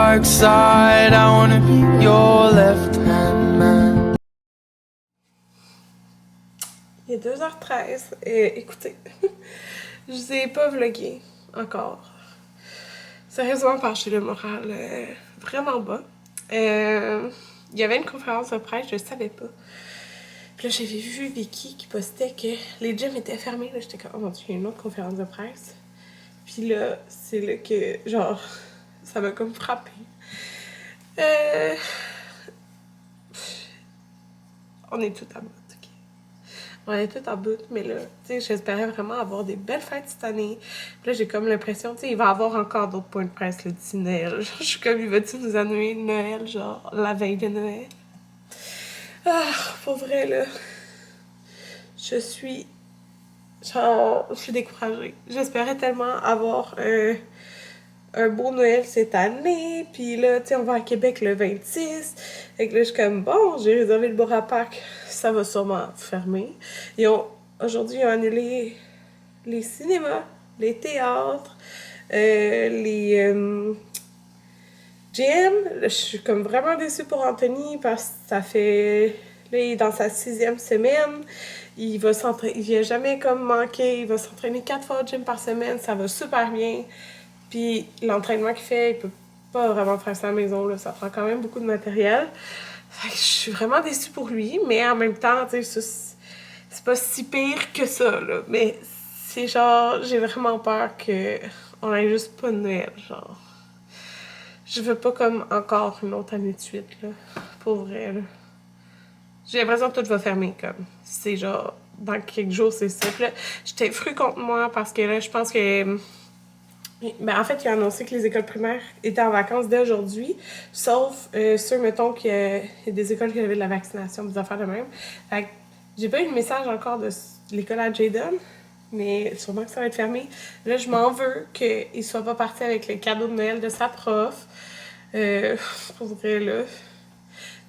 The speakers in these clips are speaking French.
dark side. I wanna be your left-hand man. Il est 2h13 et écoutez, je vous ai pas vlogué encore. Sérieusement, parce que j'ai le moral vraiment bas. Il y avait une conférence de presse, je le savais pas. Puis là, j'avais vu Vicky qui postait que les gyms étaient fermés. Là, j'étais comme, oh mon Dieu, il y a une autre conférence de presse. Puis là, c'est là que, genre, ça m'a comme frappé. On est tout à bout, ok? On est tout à bout, mais là, tu sais, j'espérais vraiment avoir des belles fêtes cette année. Puis là, j'ai comme l'impression, tu sais, il va y avoir encore d'autres points de presse le d'ici Noël. Genre, je suis comme, il va-tu nous annoncer Noël, genre, la veille de Noël? Ah, pour vrai, là, je suis découragée. J'espérais tellement avoir un beau Noël cette année. Puis là, tu sais, on va à Québec le 26. Et que là, je suis comme, bon, j'ai réservé le Borapac. Ça va sûrement fermer. Aujourd'hui, ils ont annulé les cinémas, les théâtres, les gym. Je suis comme vraiment déçue pour Anthony parce que ça fait... Là, il est dans sa 6e semaine. Il vient jamais comme manquer. Il va s'entraîner 4 fois au gym par semaine. Ça va super bien. Puis l'entraînement qu'il fait, il peut pas vraiment faire ça à la maison. Là. Ça prend quand même beaucoup de matériel. Fait que je suis vraiment déçue pour lui. Mais en même temps, tu sais, c'est pas si pire que ça. Là. Mais c'est genre, j'ai vraiment peur qu'on ait juste pas de Noël. Genre. Je veux pas comme encore une autre année de suite, là. Pour vrai, là. J'ai l'impression que tout va fermer, comme. C'est genre, dans quelques jours, c'est ça. Puis là, j'étais fru contre moi parce que là, je pense que... Ben, en fait, il a annoncé que les écoles primaires étaient en vacances dès aujourd'hui, sauf ceux, mettons, qu'il y a des écoles qui avaient de la vaccination, des affaires de même. Fait que j'ai pas eu de message encore de l'école à Jayden, mais sûrement que ça va être fermé. Là, je m'en veux qu'il soit pas parti avec le cadeau de Noël de sa prof. Pour vrai, là.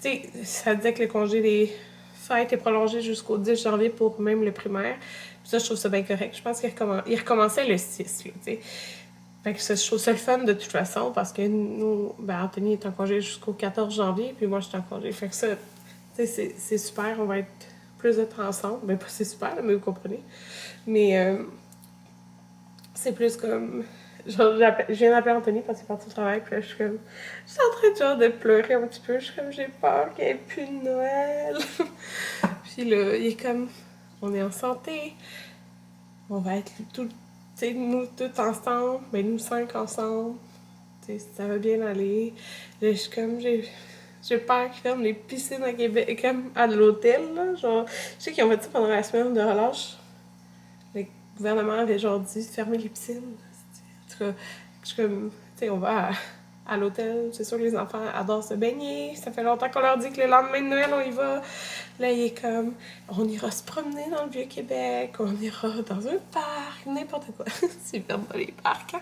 Tu sais, ça disait que le congé des fêtes est prolongé jusqu'au 10 janvier pour même le primaire. Puis ça, je trouve ça bien correct. Je pense qu'il recommençait le 6, là, tu sais. Fait que je trouve ça le fun de toute façon parce que nous, ben Anthony est en congé jusqu'au 14 janvier, puis moi je suis en congé. Fait que ça, tu sais, c'est super, on va être plus de temps ensemble. Ben pas c'est super, mais vous comprenez. Mais c'est plus comme. Genre, je viens d'appeler Anthony parce qu'il est parti au travail, puis là je suis comme. Je suis en train de, genre, de pleurer un petit peu. Je suis comme, j'ai peur qu'il n'y ait plus de Noël. Puis là, il est comme, on est en santé, on va être tout. Tu sais, nous tous ensemble, ben nous 5 ensemble, tu sais, ça va bien aller. Là, je suis comme, j'ai peur qu'ils ferment les piscines à Québec, comme à l'hôtel, là. Genre, je sais qu'ils ont fait ça pendant la semaine de relâche. Le gouvernement avait genre dit fermer les piscines. En tout cas, je suis comme, tu sais, on va à l'hôtel. C'est sûr que les enfants adorent se baigner. Ça fait longtemps qu'on leur dit que le lendemain de Noël, on y va. Là, il est comme, on ira se promener dans le Vieux-Québec, on ira dans un parc, n'importe quoi. C'est vraiment les parcs, hein?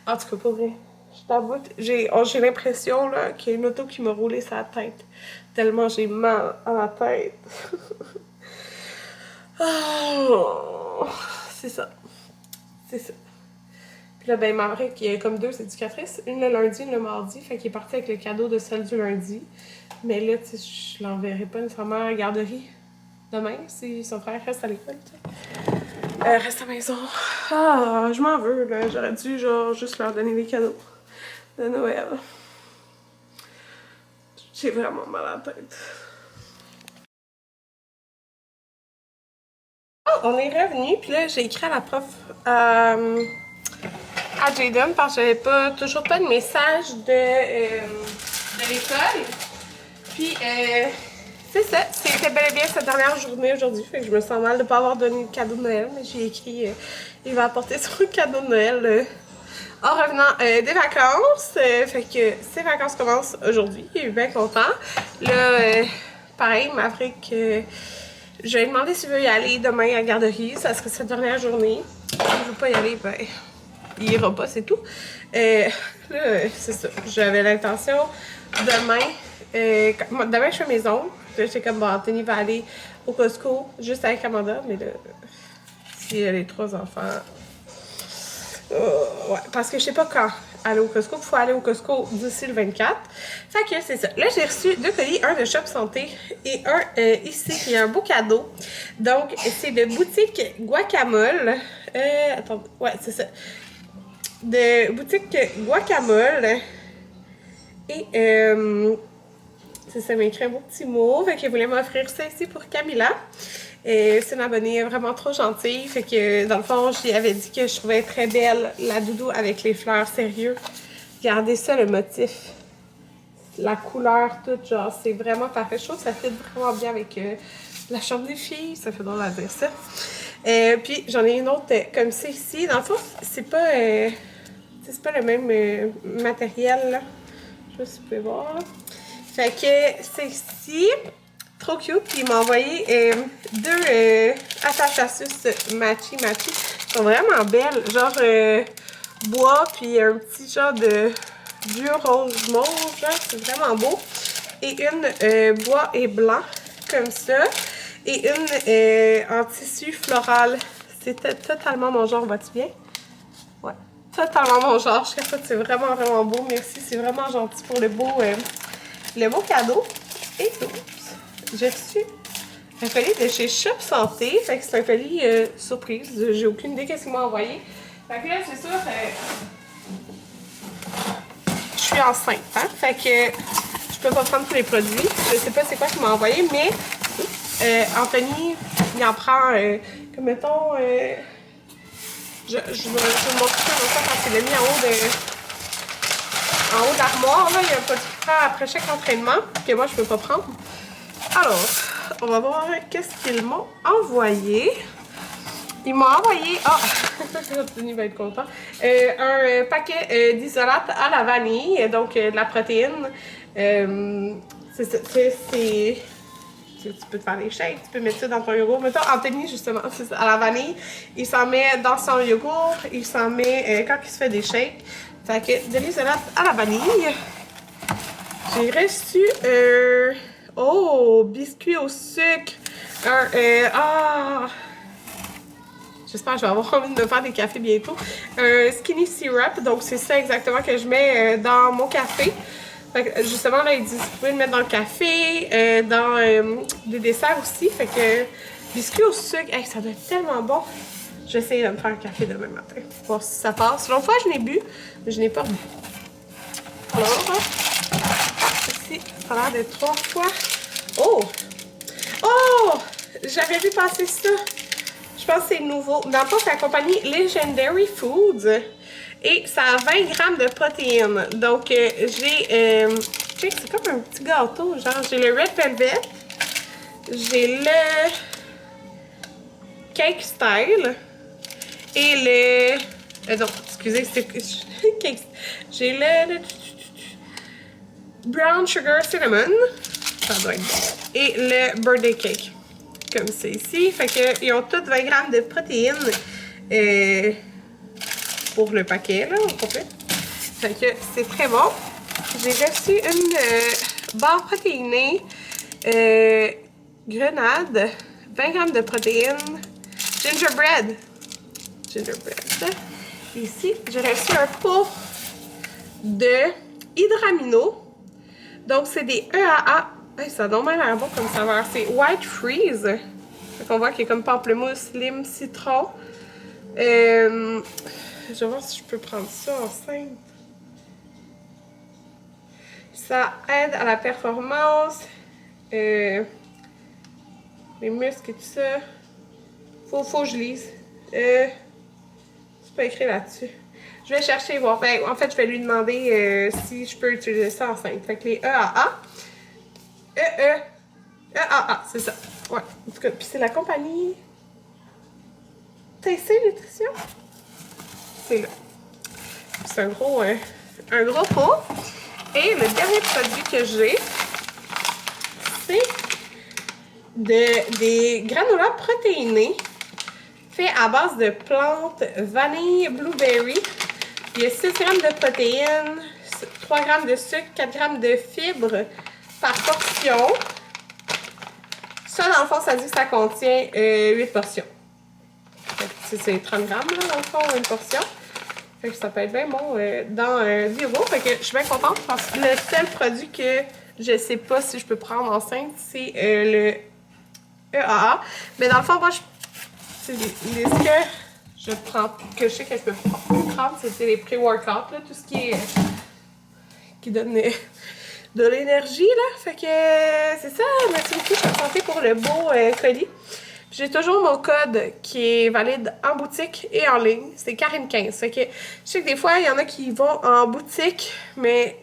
En tout cas, pour vrai, je t'avoue, j'ai l'impression là, qu'il y a une auto qui m'a roulé sa tête. Tellement j'ai mal à la tête. Oh, c'est ça. C'est ça. Puis là, ben, Maverick, il y a comme 2 éducatrices, une le lundi, une le mardi, fait qu'il est parti avec le cadeau de celle du lundi. Mais là, tu sais, je l'enverrai pas nécessairement à la garderie demain si son frère reste à l'école, tu sais. Reste à la maison. Ah, je m'en veux, là. J'aurais dû, genre, juste leur donner des cadeaux de Noël. J'ai vraiment mal à la tête. Oh, on est revenu, puis là, j'ai écrit à la prof à Jayden parce que j'avais toujours pas de message de l'école. Puis, c'est ça. C'était bel et bien sa dernière journée aujourd'hui. Fait que je me sens mal de ne pas avoir donné de cadeau de Noël. Mais j'ai écrit, il va apporter son cadeau de Noël en revenant des vacances. Fait que ses vacances commencent aujourd'hui. Il est bien content. Là, pareil, Maverick, je vais lui demander s'il veut y aller demain à la garderie. Ça serait sa dernière journée. S'il ne veut pas y aller, ben, il ira pas, c'est tout. Là, c'est ça. J'avais l'intention demain. Demain, je fais mes ongles. J'étais comme, bon, Anthony va aller au Costco juste avec Amanda, mais là, si elle a les 3 enfants. Ouais, parce que je sais pas quand aller au Costco. Il faut aller au Costco d'ici le 24. Fait que c'est ça. Là, j'ai reçu 2 colis, un de Shop Santé et un ici, qui est un beau cadeau. Donc, c'est de boutique Guacamole. Attends, ouais, c'est ça. De boutique Guacamole. Et, c'est ça, m'a écrit un beau petit mot. Fait qu'elle voulait m'offrir ça ici pour Camilla. C'est une abonnée vraiment trop gentille. Fait que, dans le fond, je lui avais dit que je trouvais très belle la doudou avec les fleurs, sérieux. Regardez ça, le motif. La couleur, tout, genre, c'est vraiment parfait. Je trouve que ça fit vraiment bien avec la chambre des filles. Ça fait drôle à dire ça. Puis, j'en ai une autre comme ça ici. Dans le fond, c'est pas le même matériel, là. Je sais pas si vous pouvez voir, là. Fait que c'est ici. Trop cute. Puis il m'a envoyé 2 attaches à suce matchy. Elles sont vraiment belles. Genre bois, puis un petit genre de vieux rose mauve. Genre, c'est vraiment beau. Et une bois et blanc, comme ça. Et une en tissu floral. C'est totalement mon genre. Vas-tu bien? Ouais. Totalement mon genre. Je trouve que c'est vraiment, vraiment beau. Merci. C'est vraiment gentil pour le beau cadeau. Et j'ai reçu un colis de chez Shop Santé. Fait que c'est un colis surprise. J'ai aucune idée qu'est-ce qu'il m'a envoyé. Fait que là, c'est sûr, je suis enceinte. Hein? Fait que je peux pas prendre tous les produits. Je sais pas c'est quoi qu'il m'a envoyé, mais Anthony, il en prend, comme mettons, je vais vous montrer ça quand c'est mis en haut d'armoire. Là, il y a un produit qui prend après chaque entraînement, que moi, je peux pas prendre. Alors, on va voir qu'est-ce qu'ils m'ont envoyé. Ils m'ont envoyé, Anthony va être content, un paquet d'isolate à la vanille, donc de la protéine. Tu peux te faire des shakes, tu peux mettre ça dans ton yogourt. Mettons, Anthony, justement, c'est ça, à la vanille, il s'en met dans son yogourt, il s'en met quand il se fait des shakes. Fait que de l'isolate à la vanille. J'ai reçu biscuit au sucre. J'espère que je vais avoir envie de me faire des cafés bientôt. Un skinny syrup, donc c'est ça exactement que je mets dans mon café. Fait que justement, là, ils disent que vous pouvez le mettre dans le café, dans des desserts aussi. Fait que biscuit au sucre, hey, ça doit être tellement bon. Je vais essayer de me faire un café demain matin. Voir si ça passe. L'autre fois, je l'ai bu, mais je n'ai pas bu. Alors, ici, ça a l'air de 3 fois. Oh! J'avais vu passer ça. Je pense que c'est nouveau. Dans le fond, c'est la compagnie Legendary Foods. Et ça a 20 grammes de protéines. Donc, j'ai... c'est comme un petit gâteau. Genre, j'ai le Red Velvet. J'ai le Cake Style. Et le... non, excusez, c'est... j'ai le Brown Sugar Cinnamon. Ça doit être bon. Et le Birthday Cake. Comme c'est ici. Fait que, ils ont tous 20 grammes de protéines. Pour le paquet, là, au complet. Fait que c'est très bon. J'ai reçu une barre protéinée grenade, 20 grammes de protéines, gingerbread. Ici, j'ai reçu un pot de hydramino. Donc, c'est des EAA. Hey, ça donne même l'air bon comme saveur. C'est White Freeze. Fait qu'on voit qu'il y a comme pamplemousse, lime, citron. Je vais voir si je peux prendre ça enceinte. Ça aide à la performance, les muscles et tout ça. Faut que je lise. C'est pas écrit là-dessus. Je vais chercher voir. Ben, en fait, je vais lui demander si je peux utiliser ça enceinte. Fait que les EAA. EAA, c'est ça. Ouais. En tout cas, puis c'est la compagnie TC Nutrition. C'est là. C'est un gros pot. Et le dernier produit que j'ai, c'est des granolas protéinés faits à base de plantes vanille, blueberry. Il y a 6 grammes de protéines, 3 grammes de sucre, 4 grammes de fibres par portion. Ça, dans le fond, ça dit que ça contient 8 portions. C'est 30 grammes, là, dans le fond, une portion. Fait que ça peut être bien bon dans Viro. Fait que je suis bien contente parce que le seul produit que je sais pas si je peux prendre enceinte, c'est le EAA. Mais dans le fond, moi, c'est ce que je prends, que je sais que je peux plus prendre, c'est les pré-workouts, là, tout ce qui donne de l'énergie, là. Fait que c'est ça, merci beaucoup, je suis santé pour le beau colis. J'ai toujours mon code qui est valide en boutique et en ligne. C'est Karine15. Fait que je sais que des fois, il y en a qui vont en boutique, mais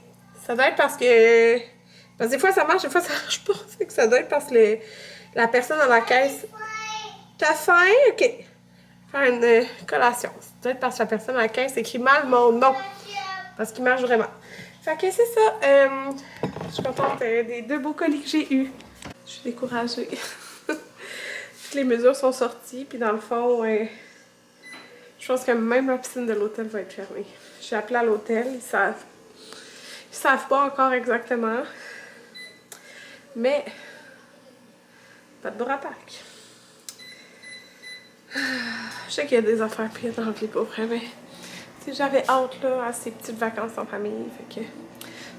ça doit être parce que... Parce que des fois, ça marche, des fois, ça marche pas. Fait que ça doit être parce que la personne à la caisse... T'as faim? OK. Faire une collation. Ça doit être parce que la personne à la caisse écrit mal mon nom. Parce qu'il marche vraiment. Fait que c'est ça. Je suis contente des 2 beaux colis que j'ai eus. Je suis découragée. Toutes les mesures sont sorties, puis dans le fond, je pense que même la piscine de l'hôtel va être fermée. J'ai appelé à l'hôtel, ils savent pas encore exactement. Mais, pas de bras Pâques. Je sais qu'il y a des affaires pires dans la vie, pour vrai, mais j'avais hâte là, à ces petites vacances en famille, fait que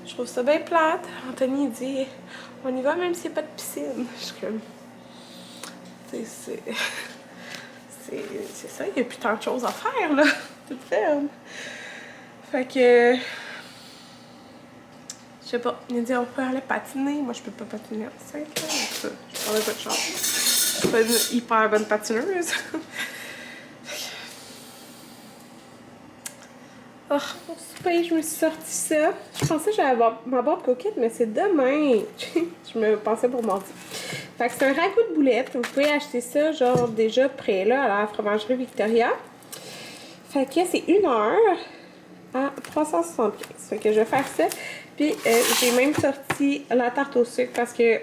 je trouve ça bien plate. Anthony dit, on y va même s'il n'y a pas de piscine. Je suis comme... C'est ça, il n'y a plus tant de choses à faire, là. Tout ferme. Fait que... Je sais pas, il a dit on peut aller patiner. Moi, je peux pas patiner enceinte, là. Je prendrais pas de chance. Je suis pas une hyper bonne patineuse. Oh, pour souper, je me suis sorti ça. Je pensais que j'allais avoir ma boîte coquette, mais c'est demain. Je me pensais pour mardi. Fait que c'est un ragoût de boulettes. Vous pouvez acheter ça, genre, déjà prêt, là, à la fromagerie Victoria. Fait que c'est 1 heure à 375. Fait que je vais faire ça. Puis, j'ai même sorti la tarte au sucre parce que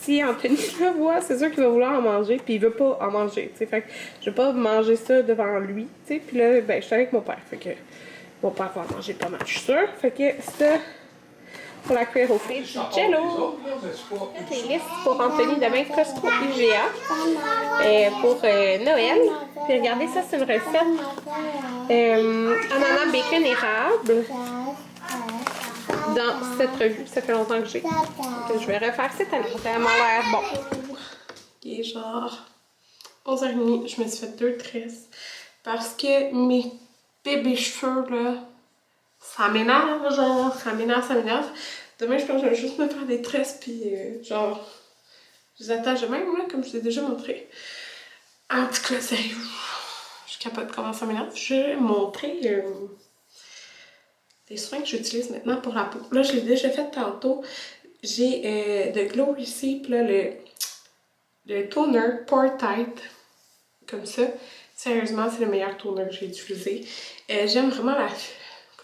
si Anthony le voit, c'est sûr qu'il va vouloir en manger, puis il veut pas en manger, tu sais. Fait que je vais pas manger ça devant lui, tu sais. Puis là, ben, je suis avec mon père, fait que mon père va en manger pas mal, je suis sûre. Fait que ça, pour la cuire au fil, du jello. Les listes pour Anthony demain, Costco IGA, pour Noël. Puis regardez, ça, c'est une recette ananas, bacon, érable. Dans cette revue, ça fait longtemps que j'ai. Je vais refaire cette année. Ça a tellement l'air bon. Il est genre 11h30, je me suis fait 2 tresses. Parce que mes bébés cheveux, là, ça m'énerve, genre, ça m'énerve. Demain, je pense que je vais juste me faire des tresses, puis genre, je les attache de même, là, comme je l'ai déjà montré. En tout cas, sérieux, je suis capable de comment ça m'énerve. Je vais montrer des soins que j'utilise maintenant pour la peau. Là, je l'ai déjà fait tantôt. J'ai de Glow Receipt, là, le toner Pore Tight, comme ça. Sérieusement, c'est le meilleur toner que j'ai utilisé. J'aime vraiment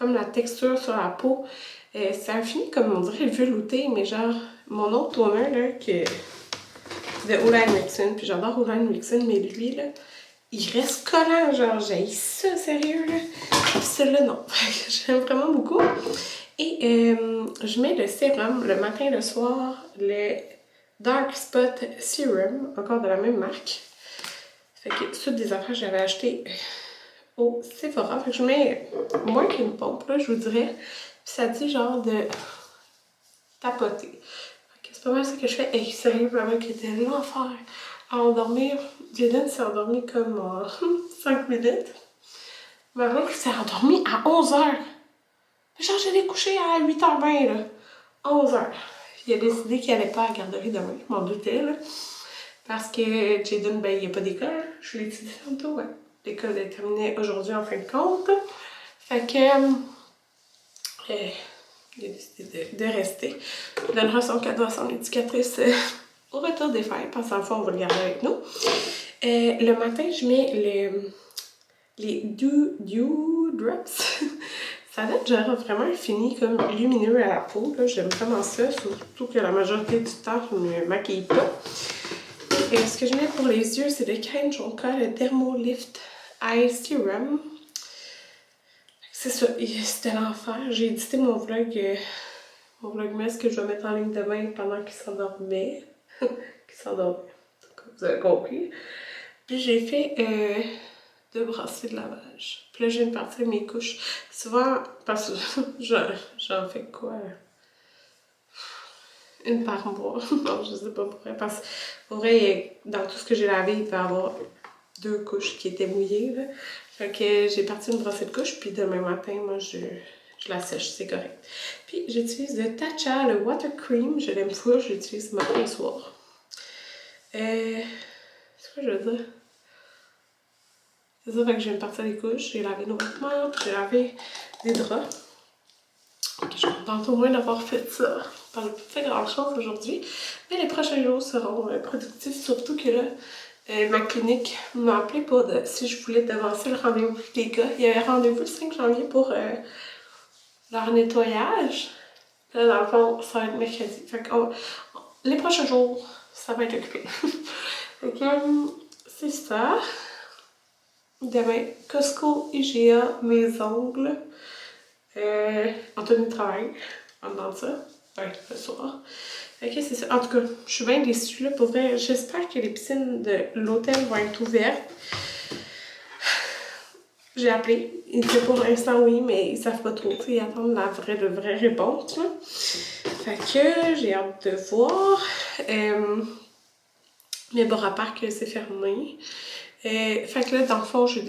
la texture sur la peau. Ça finit comme on dirait velouté, mais genre, mon autre toner, là, de Olan Wilson, puis j'adore Olan Wilson, mais lui, là, il reste collant, genre, j'ai ça, sérieux, là. Puis celui-là, non. J'aime vraiment beaucoup. Et je mets le sérum le matin et le soir, le Dark Spot Serum, encore de la même marque. Fait que c'est des affaires que j'avais achetées au Sephora. Fait que je mets moins qu'une pompe, là, je vous dirais. Puis ça dit genre de tapoter. Fait que c'est pas mal ça que je fais. Et sérieux, vraiment, qui était l'enfer à endormir. Jaden s'est endormi comme en 5 minutes. Ma mère s'est endormie à 11h. Genre, je l'ai couché à 8h20, là. 11h. Il a décidé qu'il n'allait pas à la garderie demain. Je m'en doutais, là. Parce que Jaden, ben, il n'y a pas d'école. Je l'ai dit tantôt, ouais. L'école est terminée aujourd'hui, en fin de compte. Fait que... il a décidé de rester. Il donnera son cadeau à son éducatrice au retour des fêtes. Parce qu'en fois, on va le garder avec nous. Le matin, je mets les Dew Drops. Ça donne genre vraiment fini comme lumineux à la peau. J'aime vraiment ça, surtout que la majorité du temps, je ne me maquille pas. Et ce que je mets pour les yeux, c'est le Kind Jonka, le Dermolift Eye Serum. C'est ça, c'était l'enfer. J'ai édité mon vlogmas que je vais mettre en ligne demain pendant qu'il s'endormait. Qu'il s'endormait, vous avez compris. Puis j'ai fait de brasser de lavage. Puis là, je viens de partir mes couches. Souvent, parce que j'en fais quoi? Une par mois. Non, je sais pas pourquoi. Parce que pour vrai, dans tout ce que j'ai lavé, il peut y avoir 2 couches qui étaient mouillées. Là. Fait que j'ai parti une brossée de couches, puis demain matin, moi, je la sèche, c'est correct. Puis j'utilise le Tatcha, le Water Cream. Je l'aime fou, je l'utilise matin et soir. C'est quoi je veux dire? C'est ça, fait que je viens de partir les couches, j'ai lavé nos vêtements, puis j'ai lavé des draps. Je suis contente au moins d'avoir fait ça. Je n'ai pas fait grand chose aujourd'hui, mais les prochains jours seront productifs, surtout que là, ma clinique m'a appelé pour si je voulais devancer le rendez-vous des gars. Il y avait rendez-vous le 5 janvier pour leur nettoyage. Là, dans le fond, ça va être mercredi. Fait que les prochains jours, ça va être occupé. Fait que c'est ça. Demain, Costco, IGA, mes ongles. Anthony travaille pendant ça. Ouais, le soir. Fait que c'est ça. En tout cas, je suis bien déçue là, pour vrai. J'espère que les piscines de l'hôtel vont être ouvertes. J'ai appelé. Ils disaient pour l'instant oui, mais ils savent pas trop. Ils attendent la vraie réponse. Là. Fait que j'ai hâte de voir. Mais bon, à part que c'est fermé. Fait que là, dans le fond, j'ai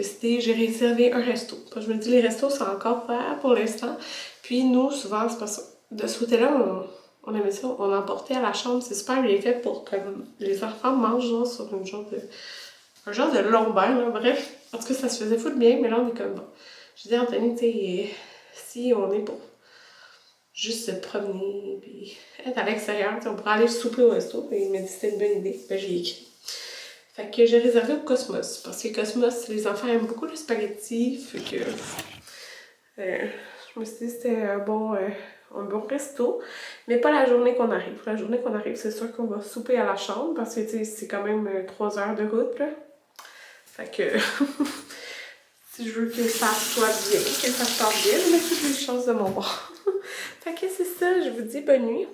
réservé un resto. Parce que je me dis, les restos sont encore ouverts pour l'instant. Puis nous, souvent, c'est parce que de ce côté-là, on aimait ça, on emportait à la chambre. C'est super bien fait pour que les enfants mangent genre, sur un genre de long bain, là. Bref, en tout cas, ça se faisait foutre bien, mais là, on est comme bon. Je dis à Anthony, tu sais, si on est pour juste se promener, puis être à l'extérieur, on pourrait aller souper au resto. Puis il m'a dit c'était une bonne idée. Ben, j'ai écrit. Fait que j'ai réservé au Cosmos, parce que Cosmos, les enfants aiment beaucoup le spaghetti, fait que je me suis dit que c'était un bon resto, mais pas la journée qu'on arrive. La journée qu'on arrive, c'est sûr qu'on va souper à la chambre, parce que c'est quand même 3 heures de route, là. Fait que si je veux que ça soit bien, que ça se passe bien, je mets toutes les chances de mon bord. Fait que c'est ça, je vous dis bonne nuit.